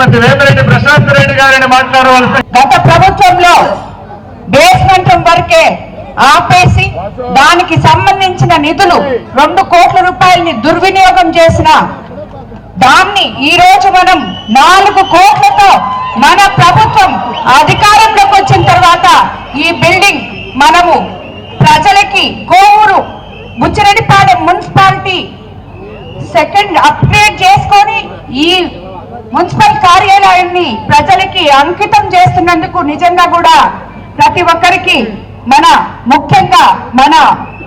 శ్రీమతి వేమిరెడ్డి ప్రశాంత్ రెడ్డి గారిని మాట్లాడవలసి. గత ప్రభుత్వంలో బేస్మెంట్ వరకే ఆపేసి దానికి సంబంధించిన నిధులు 2 కోట్ల రూపాయలని దుర్వినియోగం చేసిన దాన్ని ఈ రోజు మనం 4 కోట్లతో మన ప్రభుత్వం అధికారంలోకి వచ్చిన తర్వాత ఈ బిల్డింగ్ మనము ప్రజలకి Kovuru Buchireddypalem municipality second upgrade చేసుకొని ఈ మున్సిపల్ కార్యాలయాన్ని ప్రజలకి అంకితం చేస్తున్నందుకు నిజంగా కూడా ప్రతి ఒక్కరికి ముఖ్యంగా మన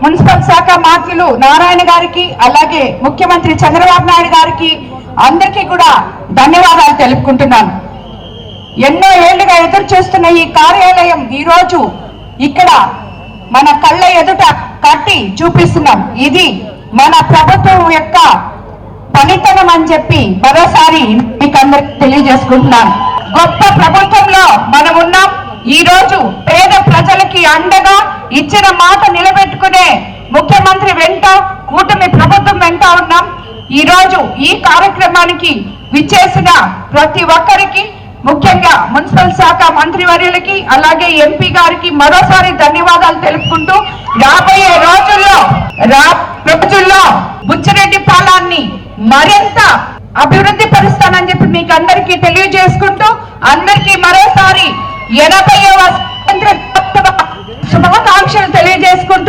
మున్సిపల్ శాఖ మంత్రులు నారాయణ గారికి అలాగే ముఖ్యమంత్రి చంద్రబాబు నాయుడు గారికి అందరికీ కూడా ధన్యవాదాలు తెలుపుకుంటున్నాను. ఎన్నో ఏళ్లుగా ఎదురు చూస్తున్న ఈ కార్యాలయం ఈ రోజు ఇక్కడ మన కళ్ళ ఎదుట కట్టి చూపిస్తున్నాం. ఇది మన ప్రభుత్వం యొక్క పనితనం అని చెప్పి మరోసారి మీకు అందరికి తెలియజేసుకుంటున్నాను. గొప్ప ప్రభుత్వంలో మనం ఉన్నాం. ఈ రోజు పేద ప్రజలకి అండగా ఇచ్చిన మాట నిలబెట్టుకునే ముఖ్యమంత్రి వెంట కూటమి ప్రభుత్వం వెంట ఉన్నాం. ఈ రోజు ఈ కార్యక్రమానికి విచ్చేసిన ప్రతి ఒక్కరికి ముఖ్యంగా మున్సిపల్ శాఖ మంత్రివర్యులకి అలాగే ఎంపీ గారికి మరోసారి ధన్యవాదాలు తెలుపుకుంటూ రాబోయే రోజుల్లో బుచ్చిరెడ్డిపాలెన్ని మరింత అభివృద్ధి పరుస్తానని చెప్పి మీకు అందరికీ తెలియజేసుకుంటూ అందరికీ మరోసారి 80వ స్వాతంత్ర శుభాకాంక్షలు తెలియజేసుకుంటూ